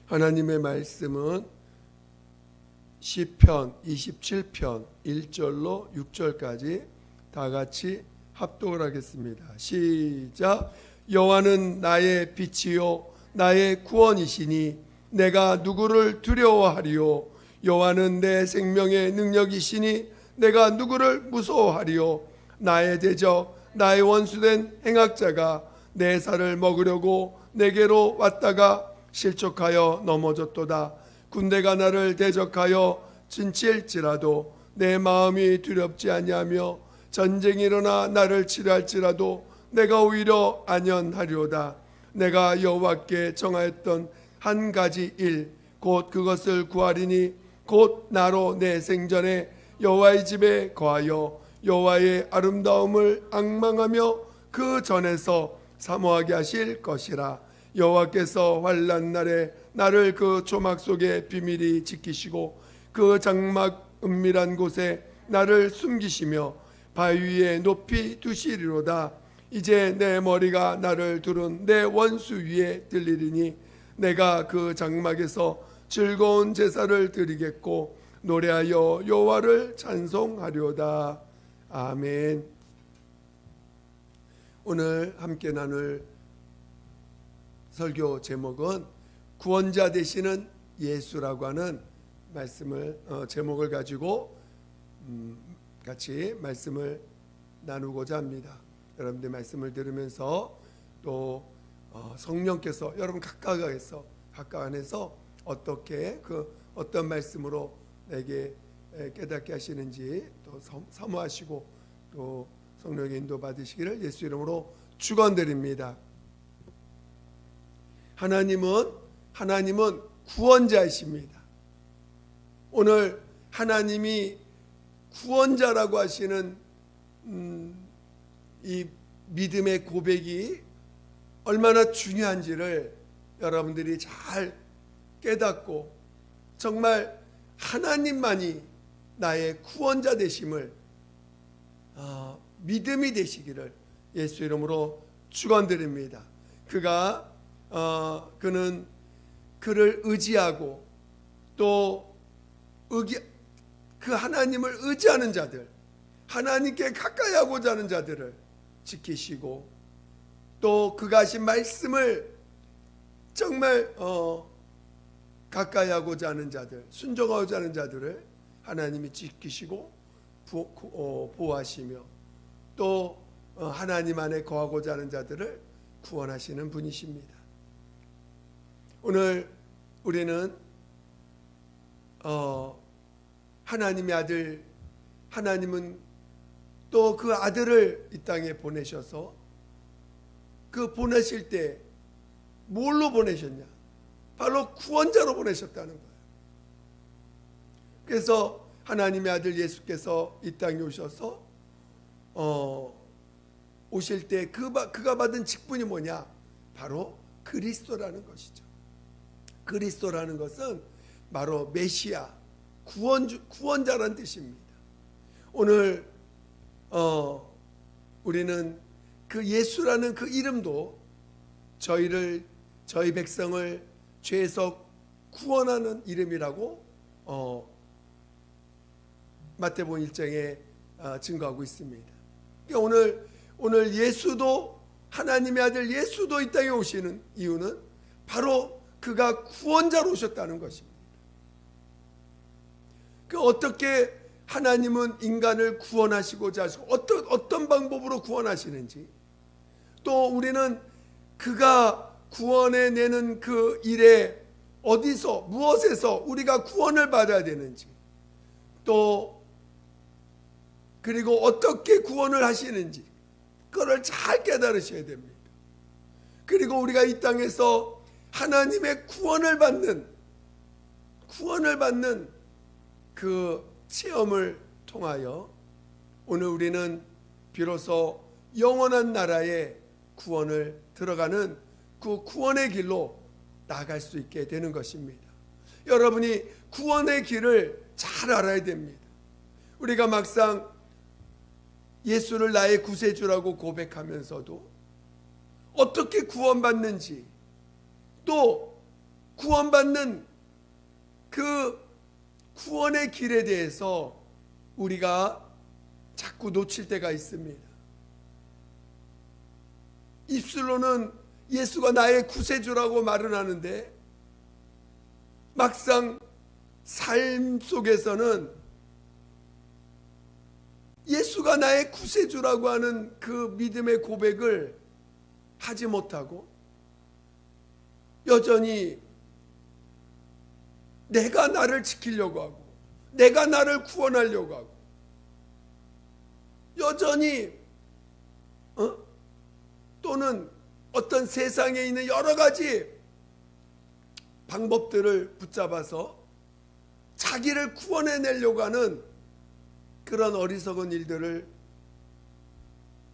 하나님의 말씀은 시편 27편 1절로 6절까지 다 같이 합독을 하겠습니다. 시작. 여호와는 나의 빛이요 나의 구원이시니 내가 누구를 두려워하리요. 여호와는 내 생명의 능력이시니 내가 누구를 무서워하리요. 나의 대적 나의 원수된 행악자가 내 살을 먹으려고 내게로 왔다가 실족하여 넘어졌도다. 군대가 나를 대적하여 진칠지라도 내 마음이 두렵지 아니하며 전쟁이 일어나 나를 치료할지라도 내가 오히려 안연하리로다. 내가 여호와께 정하였던 한 가지 일 곧 그것을 구하리니 곧 나로 내 생전에 여호와의 집에 거하여 여호와의 아름다움을 앙망하며 그 전에서 사모하게 하실 것이라. 여호와께서 환난 날에 나를 그 조막 속에 비밀히 지키시고 그 장막 은밀한 곳에 나를 숨기시며 바위 위에 높이 두시리로다. 이제 내 머리가 나를 두른 내 원수 위에 들리리니 내가 그 장막에서 즐거운 제사를 드리겠고 노래하여 여호와를 찬송하리로다. 아멘. 오늘 함께 나눌 설교 제목은 구원자 되시는 예수라고 하는 말씀을 제목을 가지고 같이 말씀을 나누고자 합니다. 여러분들 말씀을 들으면서 또 성령께서 여러분 각각 안에서 어떻게 어떤 말씀으로 내게 깨닫게 하시는지 또 사모하시고 또 성령의 인도 받으시기를 예수 이름으로 축원드립니다. 하나님은 구원자이십니다. 오늘 하나님이 구원자라고 하시는 이 믿음의 고백이 얼마나 중요한지를 여러분들이 잘 깨닫고 정말 하나님만이 나의 구원자 되심을 믿음이 되시기를 예수 이름으로 축원드립니다. 그는 그를 의지하고 또 그 하나님을 의지하는 자들, 하나님께 가까이 하고자 하는 자들을 지키시고 또 그가 하신 말씀을 정말 가까이 하고자 하는 자들, 순종하고자 하는 자들을 하나님이 지키시고 보호하시며 또 하나님 안에 거하고자 하는 자들을 구원하시는 분이십니다. 오늘 우리는 하나님의 아들, 하나님은 또 그 아들을 이 땅에 보내셔서 그 보내실 때 뭘로 보내셨냐? 바로 구원자로 보내셨다는 거예요. 그래서 하나님의 아들 예수께서 이 땅에 오셔서 오실 때 그가 받은 직분이 뭐냐? 바로 그리스도라는 것이죠. 그리스도라는 것은 바로 메시아, 구원자라는 뜻입니다. 오늘 우리는 그 예수라는 그 이름도 저희 백성을 죄에서 구원하는 이름이라고 마태복음 1장에 증거하고 있습니다. 그러니까 오늘 예수도 하나님의 아들 예수도 이 땅에 오시는 이유는 바로 그가 구원자로 오셨다는 것입니다. 어떻게 하나님은 인간을 구원하시고자 하시고 어떤 방법으로 구원하시는지 또 우리는 그가 구원해내는 그 일에 어디서 무엇에서 우리가 구원을 받아야 되는지 또 그리고 어떻게 구원을 하시는지 그걸 잘 깨달으셔야 됩니다. 그리고 우리가 이 땅에서 하나님의 구원을 받는 그 체험을 통하여 오늘 우리는 비로소 영원한 나라의 구원을 들어가는 그 구원의 길로 나아갈 수 있게 되는 것입니다. 여러분이 구원의 길을 잘 알아야 됩니다. 우리가 막상 예수를 나의 구세주라고 고백하면서도 어떻게 구원받는지 또 구원받는 그 구원의 길에 대해서 우리가 자꾸 놓칠 때가 있습니다. 입술로는 예수가 나의 구세주라고 말은 하는데 막상 삶 속에서는 예수가 나의 구세주라고 하는 그 믿음의 고백을 하지 못하고 여전히 내가 나를 지키려고 하고 내가 나를 구원하려고 하고 여전히 또는 어떤 세상에 있는 여러 가지 방법들을 붙잡아서 자기를 구원해내려고 하는 그런 어리석은 일들을,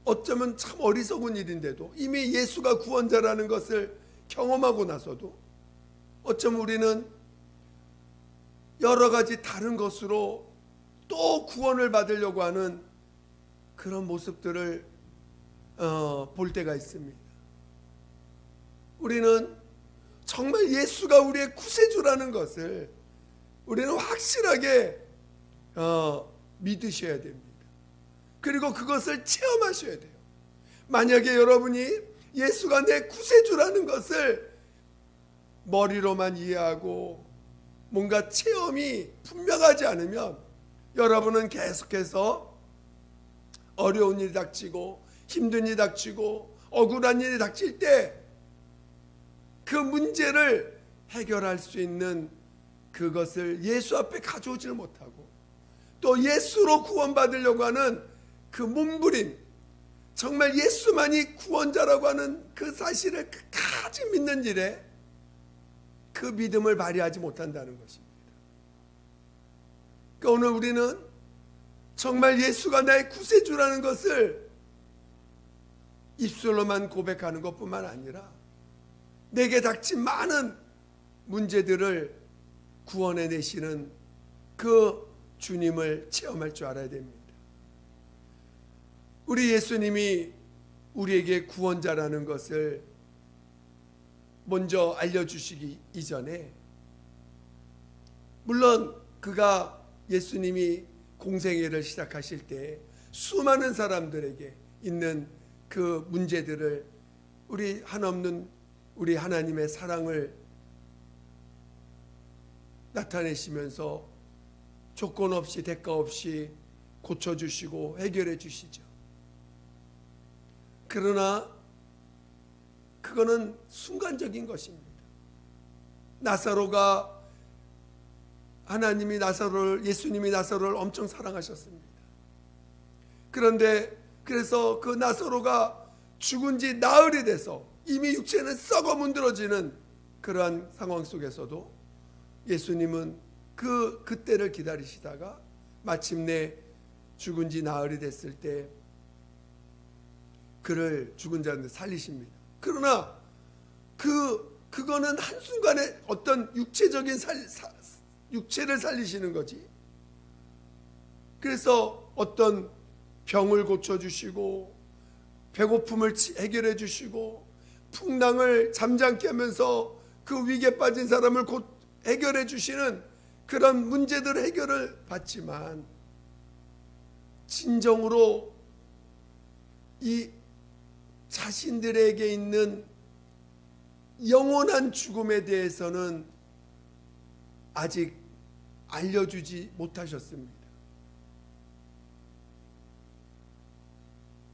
어쩌면 참 어리석은 일인데도 이미 예수가 구원자라는 것을 경험하고 나서도 어쩌면 우리는 여러 가지 다른 것으로 또 구원을 받으려고 하는 그런 모습들을 볼 때가 있습니다. 우리는 정말 예수가 우리의 구세주라는 것을 우리는 확실하게 믿으셔야 됩니다. 그리고 그것을 체험하셔야 돼요. 만약에 여러분이 예수가 내 구세주라는 것을 머리로만 이해하고 뭔가 체험이 분명하지 않으면 여러분은 계속해서 어려운 일이 닥치고 힘든 일이 닥치고 억울한 일이 닥칠 때 그 문제를 해결할 수 있는 그것을 예수 앞에 가져오질 못하고 또 예수로 구원받으려고 하는 그 몸부림, 정말 예수만이 구원자라고 하는 그 사실을 끝까지 믿는 일에 그 믿음을 발휘하지 못한다는 것입니다. 그러니까 오늘 우리는 정말 예수가 나의 구세주라는 것을 입술로만 고백하는 것뿐만 아니라 내게 닥친 많은 문제들을 구원해내시는 그 주님을 체험할 줄 알아야 됩니다. 우리 예수님이 우리에게 구원자라는 것을 먼저 알려주시기 이전에, 물론 그가 예수님이 공생애를 시작하실 때 수많은 사람들에게 있는 그 문제들을 우리 한없는 우리 하나님의 사랑을 나타내시면서 조건 없이 대가 없이 고쳐주시고 해결해 주시죠. 그러나 그거는 순간적인 것입니다. 나사로가 예수님이 나사로를 엄청 사랑하셨습니다. 그런데 그래서 그 나사로가 죽은 지 나흘이 돼서 이미 육체는 썩어 문드러지는 그러한 상황 속에서도 예수님은 그때를 기다리시다가 마침내 죽은 지 나흘이 됐을 때 그를 죽은 자한테 살리십니다. 그러나 그거는 한순간에 어떤 육체를 살리시는 거지. 그래서 어떤 병을 고쳐주시고 배고픔을 해결해 주시고 풍랑을 잠잠케 하면서 그 위기에 빠진 사람을 곧 해결해 주시는 그런 문제들 해결을 받지만 진정으로 이 자신들에게 있는 영원한 죽음에 대해서는 아직 알려주지 못하셨습니다.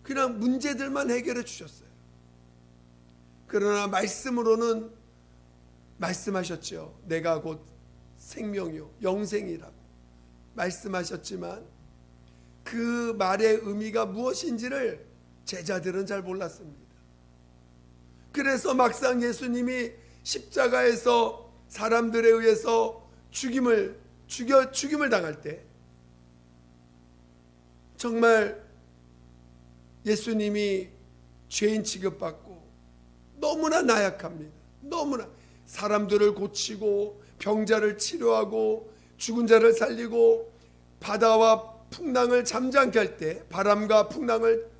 그냥 문제들만 해결해 주셨어요. 그러나 말씀으로는 말씀하셨죠. 내가 곧 생명이요 영생이라고 말씀하셨지만 그 말의 의미가 무엇인지를 제자들은 잘 몰랐습니다. 그래서 막상 예수님이 십자가에서 사람들에 의해서 죽임을 당할 때 정말 예수님이 죄인 취급받고 너무나 나약합니다. 너무나 사람들을 고치고 병자를 치료하고 죽은 자를 살리고 바다와 풍랑을 잠잠케 할 때 바람과 풍랑을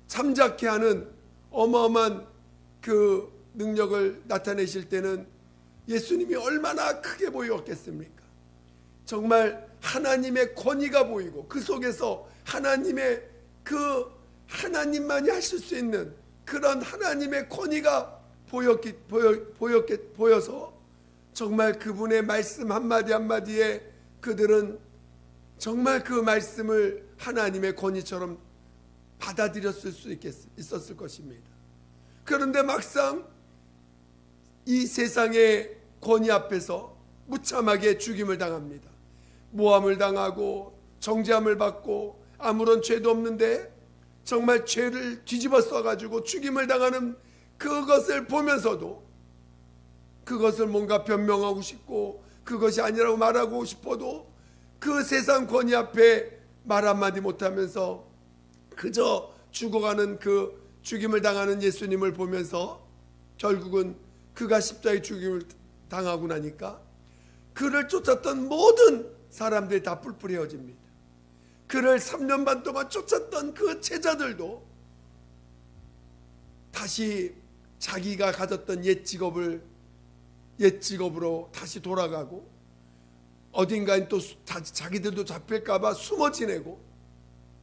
잠잠케 하는 어마어마한 그 능력을 나타내실 때는 예수님이 얼마나 크게 보였겠습니까? 정말 하나님의 권위가 보이고 그 속에서 하나님의 그 하나님만이 하실 수 있는 그런 하나님의 권위가 보여서 정말 그분의 말씀 한마디 한마디에 그들은 정말 그 말씀을 하나님의 권위처럼 받아들였을 수 있었을 것입니다. 그런데 막상 이 세상의 권위 앞에서 무참하게 죽임을 당합니다. 모함을 당하고 정죄함을 받고 아무런 죄도 없는데 정말 죄를 뒤집어 써가지고 죽임을 당하는 그것을 보면서도 그것을 뭔가 변명하고 싶고 그것이 아니라고 말하고 싶어도 그 세상 권위 앞에 말 한마디 못하면서 그저 죽어가는 그 죽임을 당하는 예수님을 보면서 결국은 그가 십자가에 죽임을 당하고 나니까 그를 쫓았던 모든 사람들이 다 뿔뿔이 휘어집니다. 그를 3년 반 동안 쫓았던 그 제자들도 다시 자기가 가졌던 옛 직업으로 다시 돌아가고 어딘가에 또 자기들도 잡힐까봐 숨어 지내고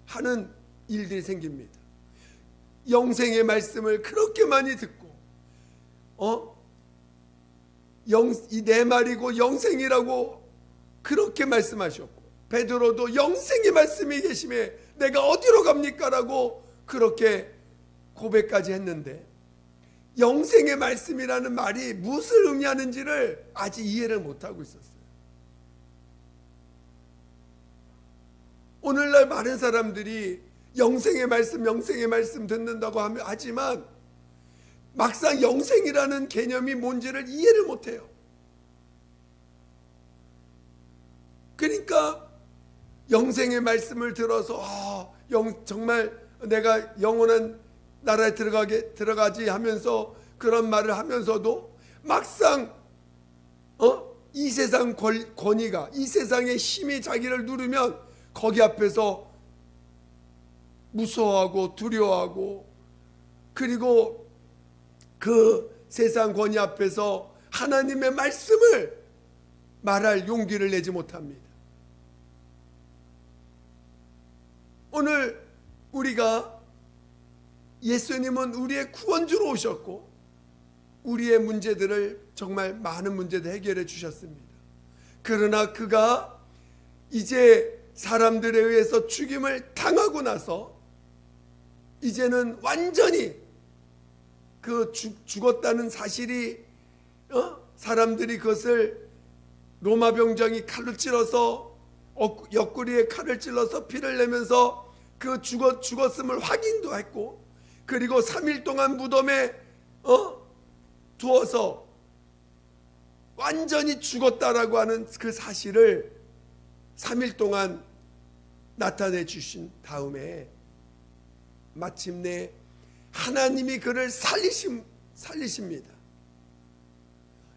하는 일들이 생깁니다. 영생의 말씀을 그렇게 많이 듣고 내 말이고 영생이라고 그렇게 말씀하셨고 베드로도 영생의 말씀이 계심에 내가 어디로 갑니까? 라고 그렇게 고백까지 했는데 영생의 말씀이라는 말이 무엇을 의미하는지를 아직 이해를 못하고 있었어요. 오늘날 많은 사람들이 영생의 말씀 듣는다고 하지만 막상 영생이라는 개념이 뭔지를 이해를 못해요. 그러니까 영생의 말씀을 들어서 정말 내가 영원한 나라에 들어가지 하면서 그런 말을 하면서도 막상 이 세상 권위가 이 세상의 힘이 자기를 누르면 거기 앞에서 무서워하고 두려워하고 그리고 그 세상 권위 앞에서 하나님의 말씀을 말할 용기를 내지 못합니다. 오늘 우리가 예수님은 우리의 구원주로 오셨고 우리의 문제들을 정말 많은 문제들 해결해 주셨습니다. 그러나 그가 이제 사람들에 의해서 죽임을 당하고 나서 이제는 완전히 그 죽었다는 사실이 사람들이 그것을 로마 병정이 칼로 찔러서 옆구리에 칼을 찔러서 피를 내면서 그 죽었음을 확인도 했고 그리고 3일 동안 무덤에 두어서 완전히 죽었다라고 하는 그 사실을 3일 동안 나타내 주신 다음에 마침내 하나님이 그를 살리십니다.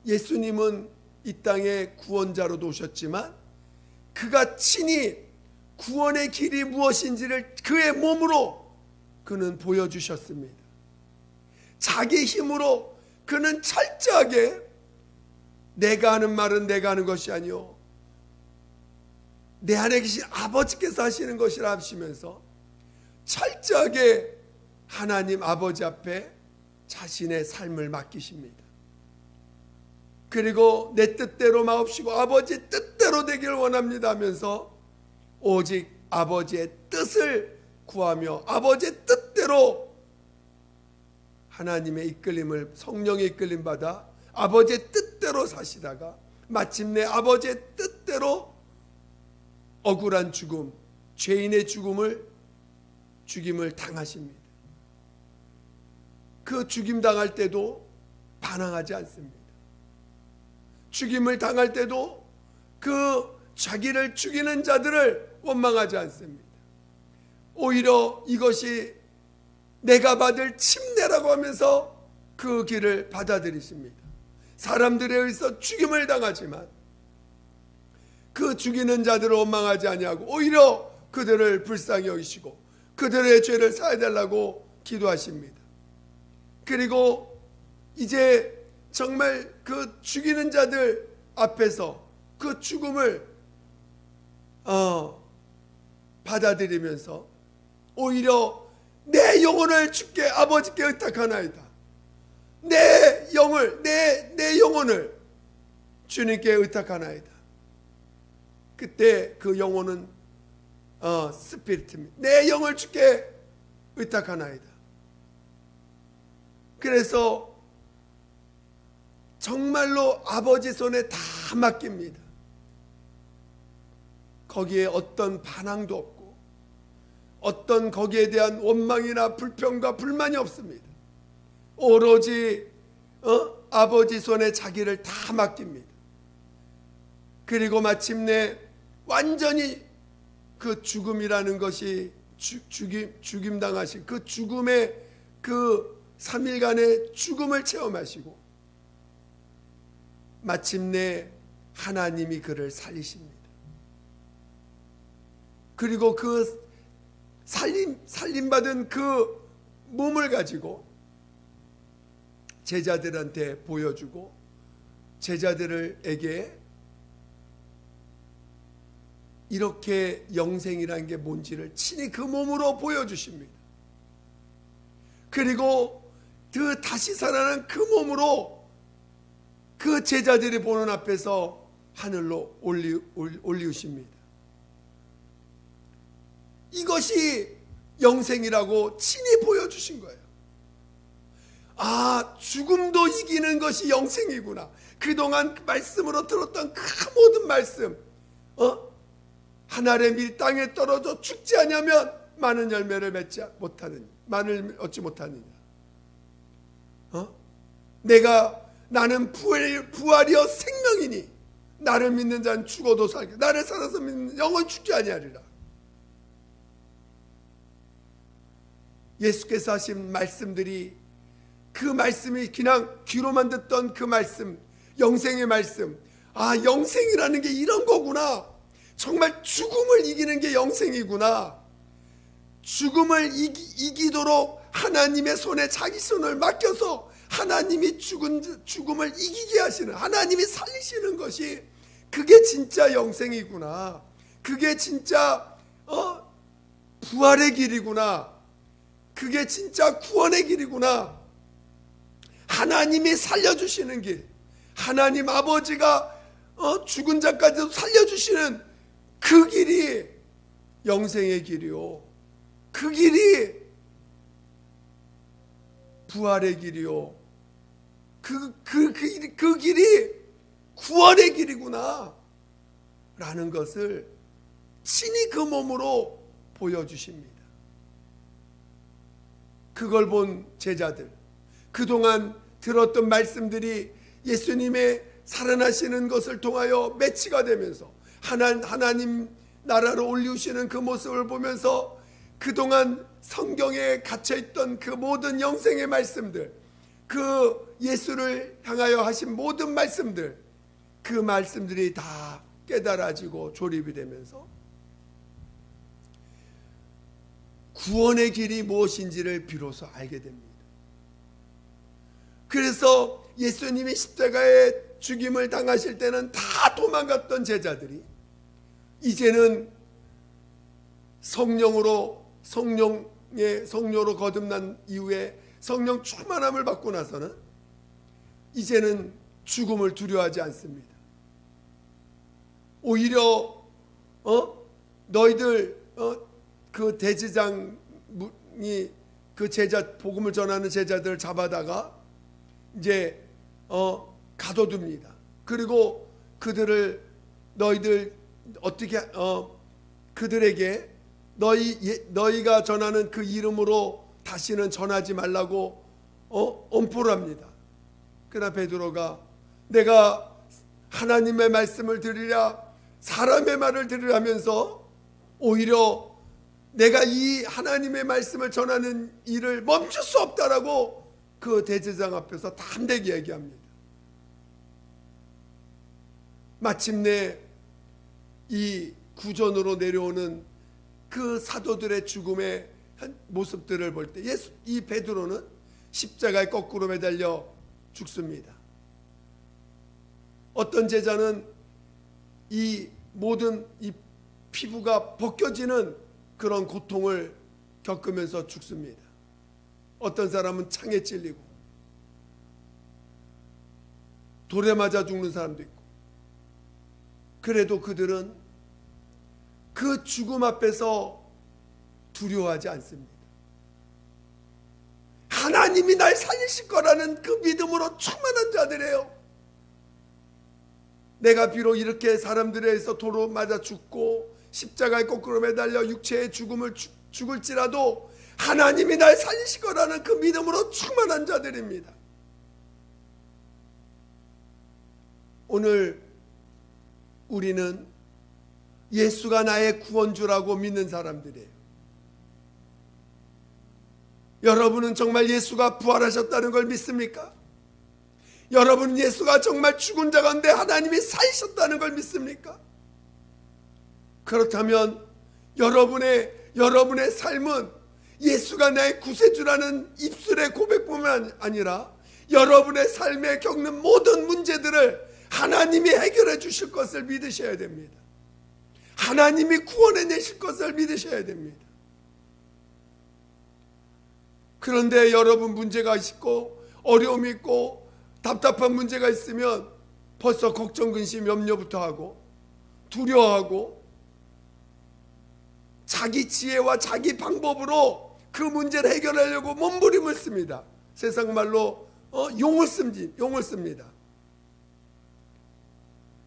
예수님은 이 땅에 구원자로도 오셨지만 그가 친히 구원의 길이 무엇인지를 그의 몸으로 그는 보여주셨습니다. 자기 힘으로 그는 철저하게 내가 하는 말은 내가 하는 것이 아니요 내 안에 계신 아버지께서 하시는 것이라 하시면서 철저하게 하나님 아버지 앞에 자신의 삶을 맡기십니다. 그리고 내 뜻대로 마옵시고 아버지 뜻대로 되기를 원합니다 하면서 오직 아버지의 뜻을 구하며 아버지의 뜻대로 하나님의 이끌림을 성령의 이끌림 받아 아버지의 뜻대로 사시다가 마침내 아버지의 뜻대로 억울한 죽음, 죄인의 죽임을 당하십니다. 그 죽임 당할 때도 반항하지 않습니다. 죽임을 당할 때도 그 자기를 죽이는 자들을 원망하지 않습니다. 오히려 이것이 내가 받을 침례라고 하면서 그 길을 받아들이십니다. 사람들에 의해서 죽임을 당하지만 그 죽이는 자들을 원망하지 아니하고 오히려 그들을 불쌍히 여기시고 그들의 죄를 사해달라고 기도하십니다. 그리고 이제 정말 그 죽이는 자들 앞에서 그 죽음을 받아들이면서 오히려 내 영혼을 주께 아버지께 의탁하나이다. 내 영혼을 주님께 의탁하나이다. 그때 그 영혼은 스피릿입니다. 내 영을 주께 의탁하나이다. 그래서 정말로 아버지 손에 다 맡깁니다. 거기에 어떤 반항도 없고 어떤 거기에 대한 원망이나 불평과 불만이 없습니다. 오로지 아버지 손에 자기를 다 맡깁니다. 그리고 마침내 완전히 그 죽음이라는 것이 죽임 당하신 그 죽음의 그 3일간의 죽음을 체험하시고 마침내 하나님이 그를 살리십니다. 그리고 그 살림받은 그 몸을 가지고 제자들한테 보여주고 제자들에게 이렇게 영생이라는 게 뭔지를 친히 그 몸으로 보여주십니다. 그리고 그 다시 살아난 그 몸으로 그 제자들이 보는 앞에서 하늘로 올리우십니다. 이것이 영생이라고 친히 보여주신 거예요. 아, 죽음도 이기는 것이 영생이구나. 그동안 말씀으로 들었던 그 모든 말씀, 하늘의 밀 땅에 떨어져 죽지 않으면 많은 열매를 맺지 못하느니, 많을 얻지 못하느냐. 나는 부활이여 생명이니 나를 믿는 자는 죽어도 살게, 나를 살아서 믿는 영원히 죽지 아니하리라. 예수께서 하신 말씀들이 그 말씀이 그냥 귀로만 듣던 그 말씀, 영생의 말씀, 아, 영생이라는 게 이런 거구나. 정말 죽음을 이기는 게 영생이구나. 죽음을 이기도록 하나님의 손에 자기 손을 맡겨서 하나님이 죽음을 이기게 하시는, 하나님이 살리시는 것이 그게 진짜 영생이구나. 그게 진짜 부활의 길이구나. 그게 진짜 구원의 길이구나. 하나님이 살려주시는 길, 하나님 아버지가 죽은 자까지도 살려주시는 그 길이 영생의 길이요, 그 길이 부활의 길이요, 그 길이 구원의 길이구나 라는 것을 친히 그 몸으로 보여주십니다. 그걸 본 제자들, 그동안 들었던 말씀들이 예수님의 살아나시는 것을 통하여 매치가 되면서 하나님 나라로 올리우시는 그 모습을 보면서 그동안 성경에 갇혀있던 그 모든 영생의 말씀들, 그 예수를 향하여 하신 모든 말씀들, 그 말씀들이 다 깨달아지고 조립이 되면서 구원의 길이 무엇인지를 비로소 알게 됩니다. 그래서 예수님이 십자가에 죽임을 당하실 때는 다 도망갔던 제자들이 이제는 성령으로 거듭난 이후에 성령 충만함을 받고 나서는 이제는 죽음을 두려워하지 않습니다. 오히려 너희들 그 대제장이 그 제자 복음을 전하는 제자들을 잡아다가 이제 가둬둡니다. 그리고 너희들 어떻게 그들에게 너희가 전하는 그 이름으로 다시는 전하지 말라고 엄포를 합니다. 그러나 베드로가 내가 하나님의 말씀을 들으랴 사람의 말을 들으라면서 오히려 내가 이 하나님의 말씀을 전하는 일을 멈출 수 없다라고 그 대제장 앞에서 담대히 얘기합니다. 마침내 이 구전으로 내려오는 그 사도들의 죽음의 모습들을 볼 때 이 베드로는 십자가에 거꾸로 매달려 죽습니다. 어떤 제자는 이 모든 이 피부가 벗겨지는 그런 고통을 겪으면서 죽습니다. 어떤 사람은 창에 찔리고 돌에 맞아 죽는 사람도 있고, 그래도 그들은 그 죽음 앞에서 두려워하지 않습니다. 하나님이 날 살리실 거라는 그 믿음으로 충만한 자들이에요. 내가 비록 이렇게 사람들에 의해서 도로 맞아 죽고 십자가에 거꾸로 매달려 육체의 죽음을 죽을지라도 하나님이 날 살리실 거라는 그 믿음으로 충만한 자들입니다. 오늘 우리는 예수가 나의 구원주라고 믿는 사람들이에요. 여러분은 정말 예수가 부활하셨다는 걸 믿습니까? 여러분은 예수가 정말 죽은 자 가운데 하나님이 살리셨다는 걸 믿습니까? 그렇다면 여러분의 삶은 예수가 나의 구세주라는 입술의 고백뿐만 아니라 여러분의 삶에 겪는 모든 문제들을 하나님이 해결해 주실 것을 믿으셔야 됩니다. 하나님이 구원해 내실 것을 믿으셔야 됩니다. 그런데 여러분 문제가 있고 어려움이 있고 답답한 문제가 있으면 벌써 걱정, 근심, 염려부터 하고 두려워하고 자기 지혜와 자기 방법으로 그 문제를 해결하려고 몸부림을 씁니다. 세상 말로 용을 씁니다.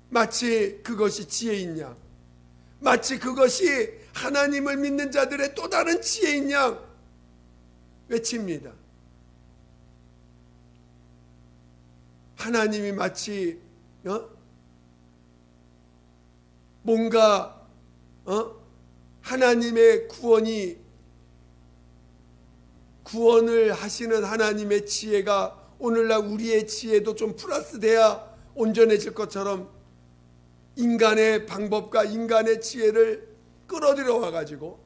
마치 그것이 지혜인 양, 마치 그것이 하나님을 믿는 자들의 또 다른 지혜인 양 외칩니다. 하나님이 마치 뭔가 하나님의 구원을 하시는 하나님의 지혜가 오늘날 우리의 지혜도 좀 플러스 돼야 온전해질 것처럼 인간의 방법과 인간의 지혜를 끌어들여 와가지고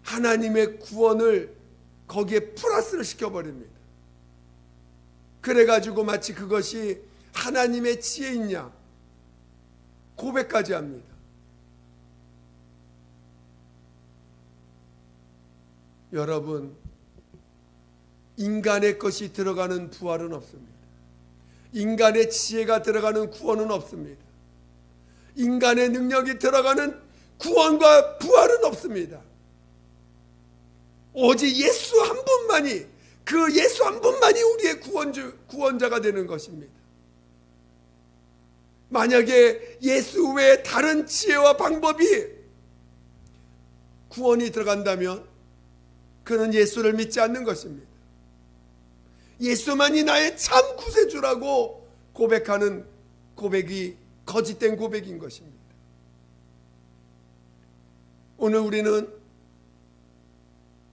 하나님의 구원을 거기에 플러스를 시켜버립니다. 그래가지고 마치 그것이 하나님의 지혜인 양 고백까지 합니다. 여러분, 인간의 것이 들어가는 부활은 없습니다. 인간의 지혜가 들어가는 구원은 없습니다. 인간의 능력이 들어가는 구원과 부활은 없습니다. 오직 예수 한 분만이, 그 예수 한 분만이 우리의 구원자가 되는 것입니다. 만약에 예수 외에 다른 지혜와 방법이 구원이 들어간다면 그는 예수를 믿지 않는 것입니다. 예수만이 나의 참 구세주라고 고백하는 고백이 거짓된 고백인 것입니다. 오늘 우리는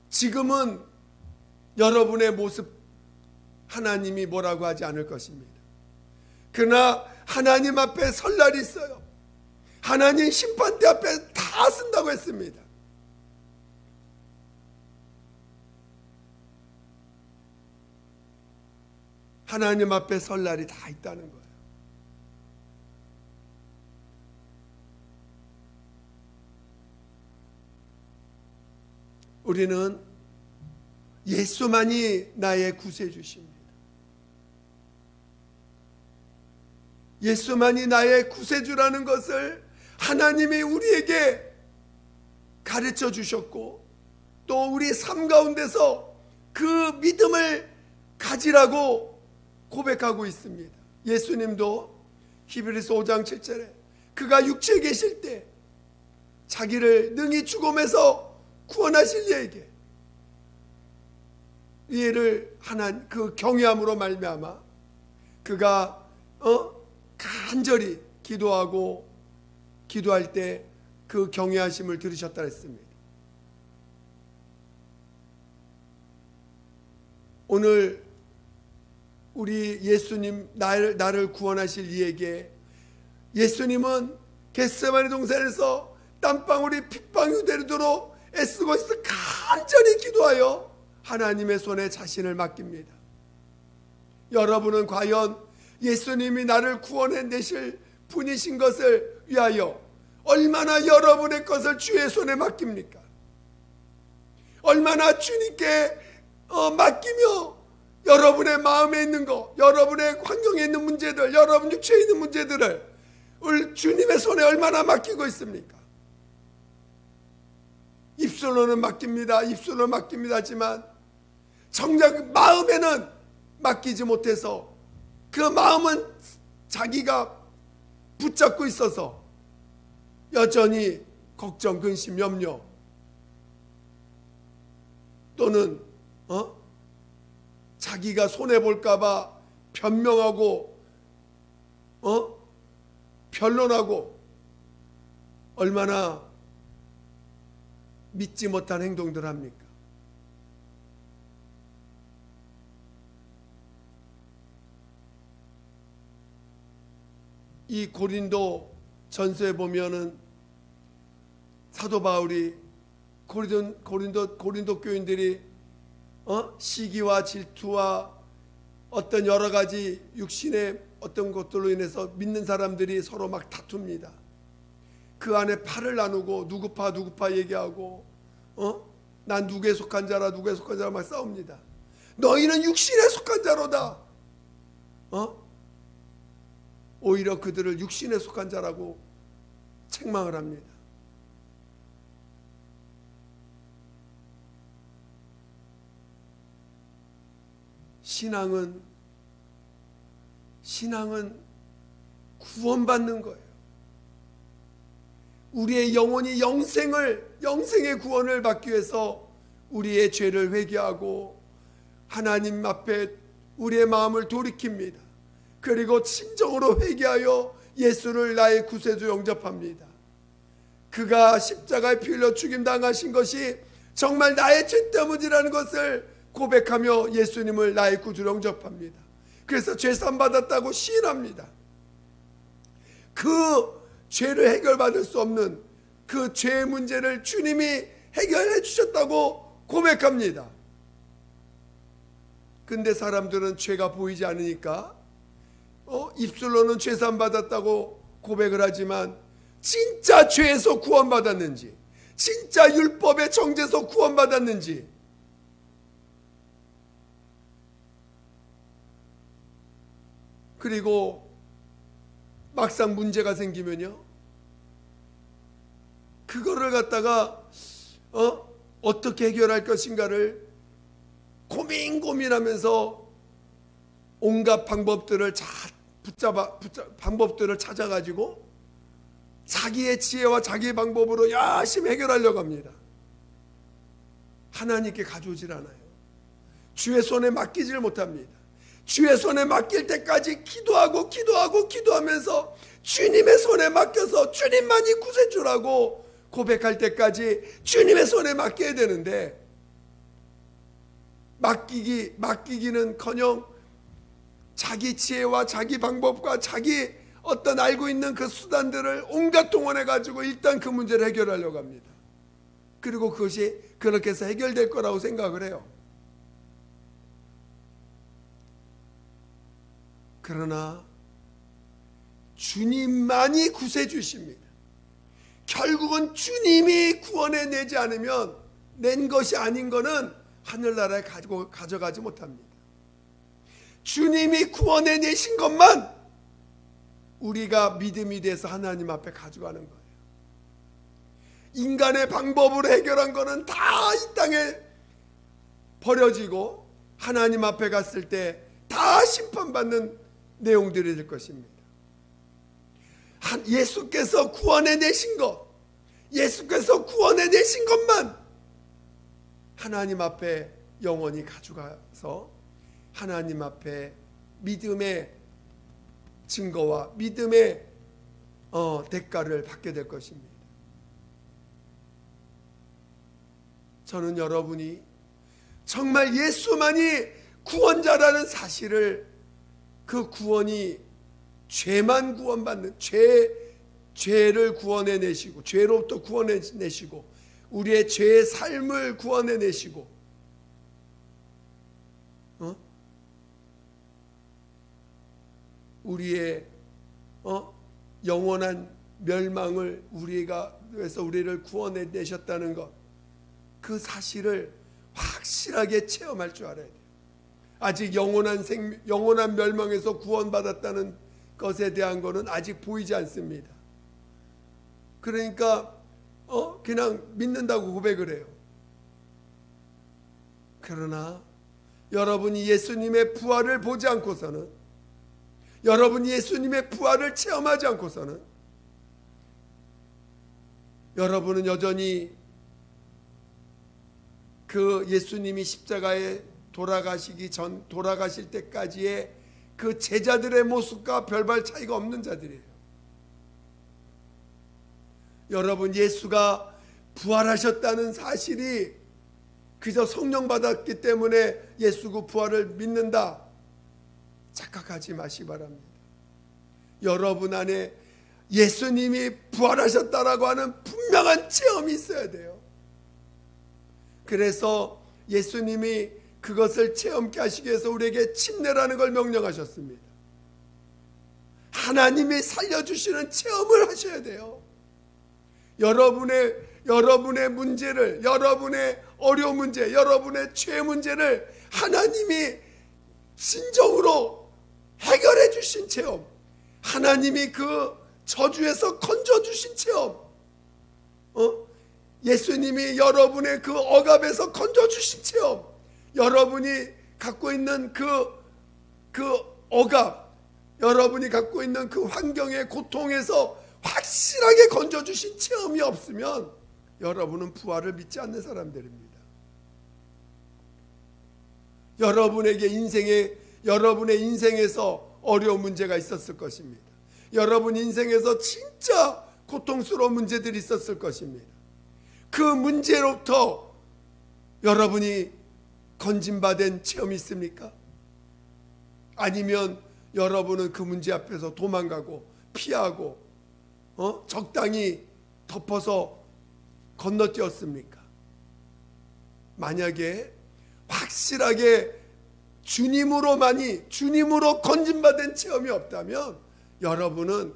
지금은 여러분의 모습 하나님이 뭐라고 하지 않을 것입니다. 그러나 하나님 앞에 설 날이 있어요. 하나님 심판대 앞에 다 쓴다고 했습니다. 하나님 앞에 설 날이 다 있다는 거예요. 우리는 예수만이 나의 구세주십니다. 예수만이 나의 구세주라는 것을 하나님이 우리에게 가르쳐 주셨고 또 우리 삶 가운데서 그 믿음을 가지라고 고백하고 있습니다. 예수님도 히브리서 5장 7절에 그가 육체에 계실 때 자기를 능히 죽음에서 구원하실 이에게 이해를 하는 그 경외함으로 말미암아 그가 간절히 기도할 때 그 경외하심을 들으셨다 했습니다. 오늘 우리 예수님 나를 구원하실 이에게 예수님은 겟세마네 동산에서 땀방울이 핏방울이 되도록 애쓰고 있어 간절히 기도하여 하나님의 손에 자신을 맡깁니다. 여러분은 과연 예수님이 나를 구원해 내실 분이신 것을 위하여 얼마나 여러분의 것을 주의 손에 맡깁니까? 얼마나 주님께 맡기며 여러분의 마음에 있는 것, 여러분의 환경에 있는 문제들, 여러분 육체에 있는 문제들을 주님의 손에 얼마나 맡기고 있습니까? 입술로는 맡깁니다. 입술로 맡깁니다 하지만 정작 마음에는 맡기지 못해서 그 마음은 자기가 붙잡고 있어서 여전히 걱정, 근심, 염려 또는 자기가 손해볼까 봐 변명하고 변론하고 얼마나 믿지 못한 행동들 합니까? 이 고린도 전서에 보면은 사도 바울이 고린도 교인들이 시기와 질투와 어떤 여러 가지 육신의 어떤 것들로 인해서 믿는 사람들이 서로 막 다툽니다. 그 안에 팔을 나누고 누구 파 얘기하고 난 누구에 속한 자라 막 싸웁니다. 너희는 육신에 속한 자로다. 오히려 그들을 육신에 속한 자라고 책망을 합니다. 신앙은 구원받는 거예요. 우리의 영혼이 영생의 구원을 받기 위해서 우리의 죄를 회개하고 하나님 앞에 우리의 마음을 돌이킵니다. 그리고 진정으로 회개하여 예수를 나의 구세주 영접합니다. 그가 십자가에 피 흘려 죽임당하신 것이 정말 나의 죄 때문이라는 것을 고백하며 예수님을 나의 구주로 영접합니다. 그래서 죄산 받았다고 시인합니다. 그 죄를 해결받을 수 없는 그 죄의 문제를 주님이 해결해 주셨다고 고백합니다. 근데 사람들은 죄가 보이지 않으니까 입술로는 죄산 받았다고 고백을 하지만 진짜 죄에서 구원받았는지, 진짜 율법의 정죄에서 구원받았는지, 그리고 막상 문제가 생기면요, 그거를 갖다가 어떻게 해결할 것인가를 고민하면서 온갖 방법들을 방법들을 찾아가지고 자기의 지혜와 자기의 방법으로 열심히 해결하려고 합니다. 하나님께 가져오질 않아요. 주의 손에 맡기질 못합니다. 주의 손에 맡길 때까지 기도하면서 주님의 손에 맡겨서 주님만이 구세주라고 고백할 때까지 주님의 손에 맡겨야 되는데, 맡기기는커녕 자기 지혜와 자기 방법과 자기 어떤 알고 있는 그 수단들을 온갖 동원해 가지고 일단 그 문제를 해결하려고 합니다. 그리고 그것이 그렇게 해서 해결될 거라고 생각을 해요. 그러나 주님만이 구세주십니다. 결국은 주님이 구원해내지 않으면 낸 것이 아닌 것은 하늘나라에 가져가지 못합니다. 주님이 구원해내신 것만 우리가 믿음이 돼서 하나님 앞에 가져가는 거예요. 인간의 방법으로 해결한 것은 다 이 땅에 버려지고 하나님 앞에 갔을 때 다 심판받는 내용들이 될 것입니다. 예수께서 구원해내신 것, 예수께서 구원해내신 것만 하나님 앞에 영원히 가져가서 하나님 앞에 믿음의 증거와 믿음의 대가를 받게 될 것입니다. 저는 여러분이 정말 예수만이 구원자라는 사실을, 그 구원이 죄만 구원받는, 죄를 구원해내시고 죄로부터 구원해내시고 우리의 죄의 삶을 구원해내시고 우리의 영원한 멸망을 위해서 우리를 구원해 내셨다는 것, 그 사실을 확실하게 체험할 줄 알아야 돼요. 아직 영원한 멸망에서 구원받았다는 것에 대한 것은 아직 보이지 않습니다. 그러니까 그냥 믿는다고 고백을 해요. 그러나 여러분이 예수님의 부활을 보지 않고서는, 여러분이 예수님의 부활을 체험하지 않고서는 여러분은 여전히 그 예수님이 십자가에 돌아가실 때까지의 그 제자들의 모습과 별반 차이가 없는 자들이에요. 여러분, 예수가 부활하셨다는 사실이 그저 성령 받았기 때문에 예수 그 부활을 믿는다, 착각하지 마시기 바랍니다. 여러분 안에 예수님이 부활하셨다라고 하는 분명한 체험이 있어야 돼요. 그래서 예수님이 그것을 체험케 하시기 위해서 우리에게 침례라는 걸 명령하셨습니다. 하나님이 살려주시는 체험을 하셔야 돼요. 여러분의 문제를, 여러분의 어려운 문제, 여러분의 죄 문제를 하나님이 진정으로 해결해 주신 체험, 하나님이 그 저주에서 건져 주신 체험, 예수님이 여러분의 그 억압에서 건져 주신 체험, 여러분이 갖고 있는 그 억압, 여러분이 갖고 있는 그 환경의 고통에서 확실하게 건져 주신 체험이 없으면 여러분은 부활을 믿지 않는 사람들입니다. 여러분의 인생에서 어려운 문제가 있었을 것입니다. 여러분 인생에서 진짜 고통스러운 문제들이 있었을 것입니다. 그 문제로부터 여러분이 건진받은 체험이 있습니까? 아니면 여러분은 그 문제 앞에서 도망가고 피하고 적당히 덮어서 건너뛰었습니까? 만약에 확실하게 주님으로 건진받은 체험이 없다면 여러분은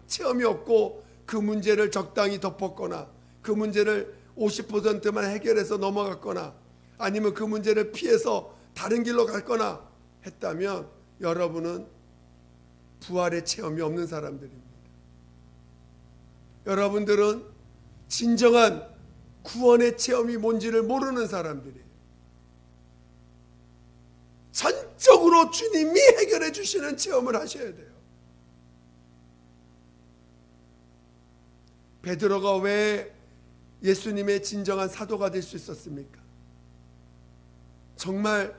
체험이 없고 그 문제를 적당히 덮었거나 그 문제를 50%만 해결해서 넘어갔거나 아니면 그 문제를 피해서 다른 길로 갔거나 했다면 여러분은 부활의 체험이 없는 사람들입니다. 여러분들은 진정한 구원의 체험이 뭔지를 모르는 사람들이에요. 전적으로 주님이 해결해 주시는 체험을 하셔야 돼요. 베드로가 왜 예수님의 진정한 사도가 될 수 있었습니까? 정말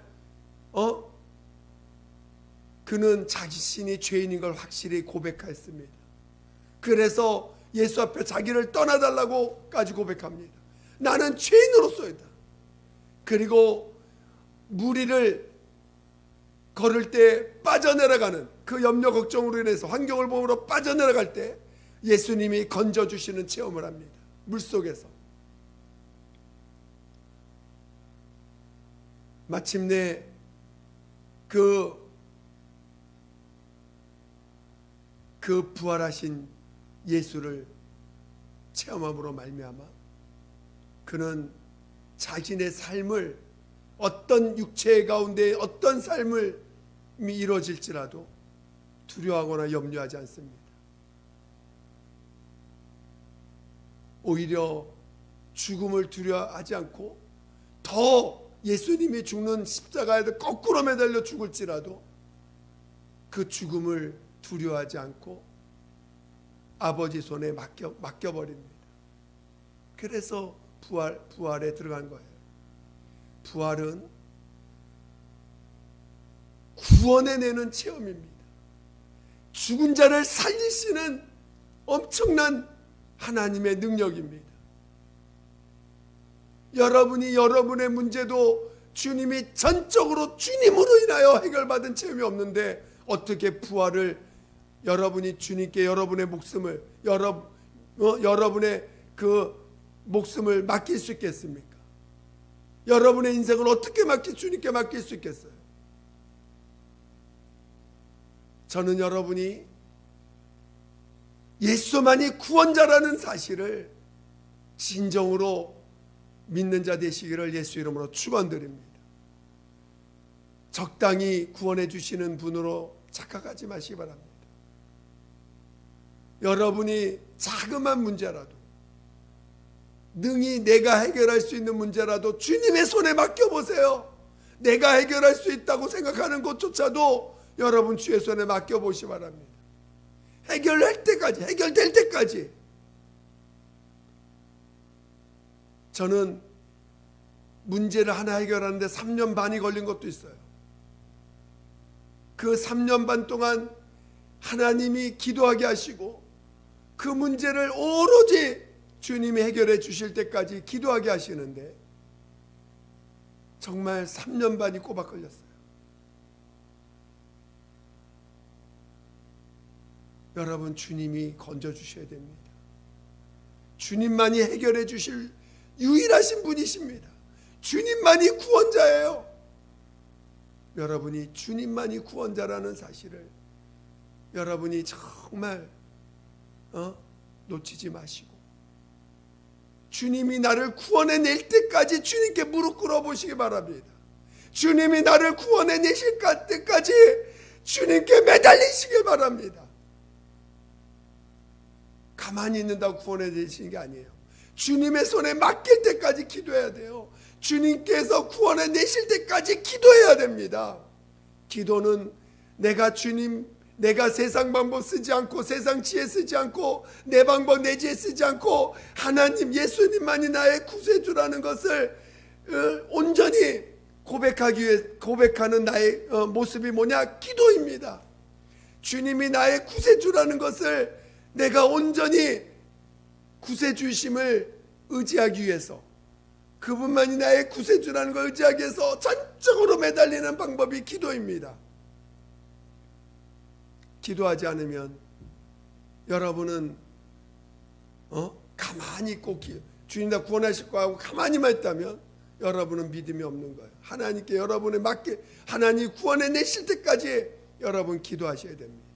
그는 자신이 죄인인 걸 확실히 고백했습니다. 그래서 예수 앞에 자기를 떠나달라고까지 고백합니다. 나는 죄인으로서이다. 그리고 무리를 걸을 때 빠져내려가는 그 염려 걱정으로 인해서 환경을 보므로 빠져내려갈 때 예수님이 건져주시는 체험을 합니다. 물속에서. 마침내 그 부활하신 예수를 체험함으로 말미암아 그는 자신의 삶을 어떤 육체 가운데 어떤 삶이 이루어질지라도 두려워하거나 염려하지 않습니다. 오히려 죽음을 두려워하지 않고 더 예수님이 죽는 십자가에도 거꾸로 매달려 죽을지라도 그 죽음을 두려워하지 않고 아버지 손에 맡겨버립니다. 그래서 부활에 들어간 거예요. 부활은 구원해내는 체험입니다. 죽은 자를 살리시는 엄청난 하나님의 능력입니다. 여러분이 여러분의 문제도 주님이 전적으로 주님으로 인하여 해결받은 체험이 없는데 어떻게 부활을 여러분이 주님께 여러분의 목숨을 여러분의 그 목숨을 맡길 수 있겠습니까? 여러분의 인생을 어떻게 주님께 맡길 수 있겠어요? 저는 여러분이 예수만이 구원자라는 사실을 진정으로 믿는 자 되시기를 예수 이름으로 축원드립니다. 적당히 구원해 주시는 분으로 착각하지 마시기 바랍니다. 여러분이 자그마한 문제라도, 능히 내가 해결할 수 있는 문제라도 주님의 손에 맡겨보세요. 내가 해결할 수 있다고 생각하는 것조차도 여러분 주의 손에 맡겨보시기 바랍니다. 해결될 때까지. 저는 문제를 하나 해결하는데 3년 반이 걸린 것도 있어요. 그 3년 반 동안 하나님이 기도하게 하시고 그 문제를 오로지 주님이 해결해 주실 때까지 기도하게 하시는데 정말 3년 반이 꼬박 걸렸어요. 여러분, 주님이 건져주셔야 됩니다. 주님만이 해결해 주실 유일하신 분이십니다. 주님만이 구원자예요. 여러분이 주님만이 구원자라는 사실을 여러분이 정말 놓치지 마시고 주님이 나를 구원해낼 때까지 주님께 무릎 꿇어보시기 바랍니다. 주님이 나를 구원해내실 때까지 주님께 매달리시기 바랍니다. 가만히 있는다고 구원해내시는 게 아니에요. 주님의 손에 맡길 때까지 기도해야 돼요. 주님께서 구원해내실 때까지 기도해야 됩니다. 기도는 내가 세상 방법 쓰지 않고 세상 지혜 쓰지 않고 내 방법 내 지혜 쓰지 않고 하나님 예수님만이 나의 구세주라는 것을 온전히 고백하는 나의 모습이 뭐냐? 기도입니다. 주님이 나의 구세주라는 것을 내가 온전히 구세주심을 의지하기 위해서, 그분만이 나의 구세주라는 걸 의지하기 위해서 전적으로 매달리는 방법이 기도입니다. 기도하지 않으면 여러분은 가만히 있고 주님 나 구원하실 거 하고 가만히만 있다면 여러분은 믿음이 없는 거예요. 하나님께 여러분의 맡게 하나님 구원해내실 때까지 여러분 기도하셔야 됩니다.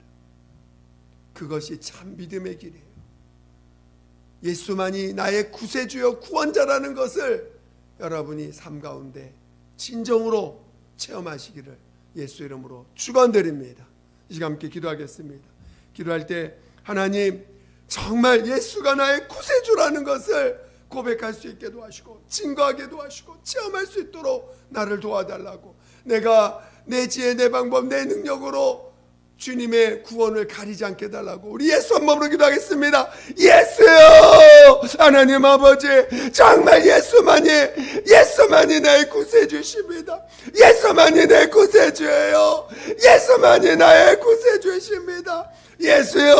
그것이 참 믿음의 길이에요. 예수만이 나의 구세주여 구원자라는 것을 여러분이 삶 가운데 진정으로 체험하시기를 예수 이름으로 축원드립니다. 이 시간 함께 기도하겠습니다. 기도할 때 하나님 정말 예수가 나의 구세주라는 것을 고백할 수 있게 도와주시고 증거하게 도와주시고 체험할 수 있도록 나를 도와달라고, 내가 내 지혜 내 방법 내 능력으로 주님의 구원을 가리지 않게 해달라고 우리 예수 한 몸으로 기도하겠습니다. 예수요, 하나님 아버지 정말 예수만이 나의 구세주십니다. 예수만이 내 구세주예요. 예수만이 나의 구세주십니다. 예수요,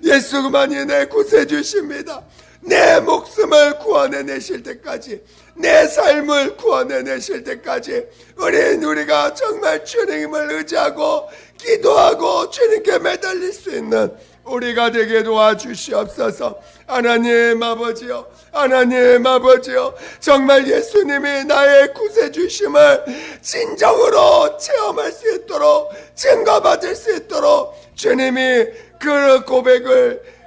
예수만이 내 구세주십니다. 내 목숨을 구원해내실 때까지, 내 삶을 구원해내실 때까지 우리가 정말 주님을 의지하고 기도하고 주님께 매달릴 수 있는 우리가 되게 도와주시옵소서. 하나님 아버지요, 정말 예수님이 나의 구세주심을 진정으로 체험할 수 있도록 증거받을 수 있도록 주님이 그 고백을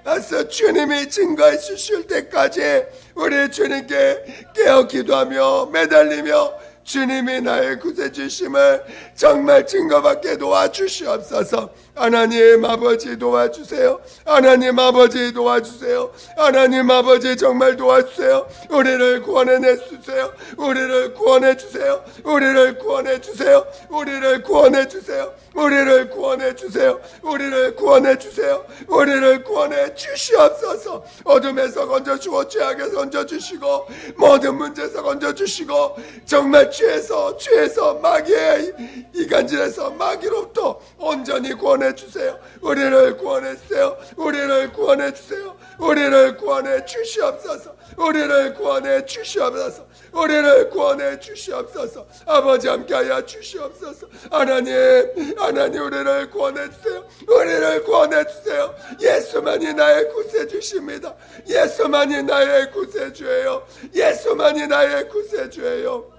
주님이 증거해 주실 때까지 우리 주님께 깨어 기도하며 매달리며 주님이 나의 구세주심을 정말 증거받게 도와주시옵소서. 하나님 아버지 도와주세요. 하나님 아버지 도와주세요. 하나님 아버지 정말 도와주세요. 우리를 구원해 주세요. 우리를 구원해 주세요. 우리를 구원해 주세요. 우리를 구원해 주세요. 우리를 구원해 주세요. 우리를 구원해 주세요. 우리를 구원해 주시옵소서. 어둠에서 건져주고 죄악에서 건져주시고 모든 문제에서 건져주시고 정말 죄에서 마귀의 이간질에서 마귀로부터 온전히 구원해 주세요. 우리를 구원해 주세요. 우리를 구원해 주세요. 우리를 구원해 주시옵소서. 우리를 구원해 주시옵소서. 우리를 구원해 주시옵소서. 아버지 함께하여 주시옵소서. 하나님 우리를 구원해 주세요. 우리를 구원해 주세요. 예수만이 나의 구세주십니다. 예수만이 나의 구세주예요. 예수만이 나의 구세주예요.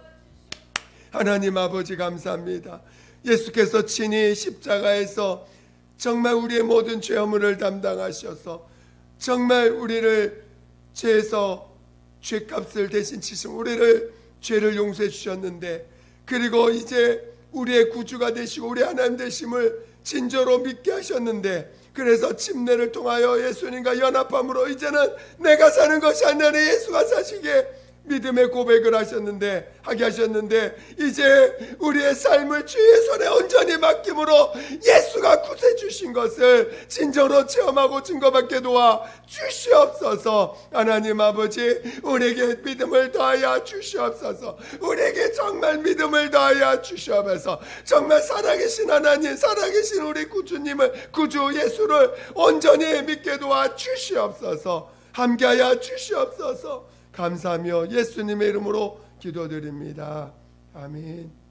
하나님 아버지 감사합니다. 예수께서 친히 십자가에서 정말 우리의 모든 죄 허물을 담당하셔서 정말 우리를 죄에서 죄값을 대신 치신 우리를 죄를 용서해 주셨는데, 그리고 이제 우리의 구주가 되시고 우리 하나님 되심을 진저로 믿게 하셨는데, 그래서 침례를 통하여 예수님과 연합함으로 이제는 내가 사는 것이 아니라 예수가 사시게 믿음의 고백을 하게 하셨는데, 이제 우리의 삶을 주의 손에 온전히 맡김으로 예수가 구세 주신 것을 진정으로 체험하고 증거받게 도와 주시옵소서. 하나님 아버지, 우리에게 믿음을 더하여 주시옵소서. 우리에게 정말 믿음을 더하여 주시옵소서. 정말 살아계신 하나님, 살아계신 우리 구주님을, 구주 예수를 온전히 믿게 도와 주시옵소서. 함께하여 주시옵소서. 감사하며 예수님의 이름으로 기도드립니다. 아멘.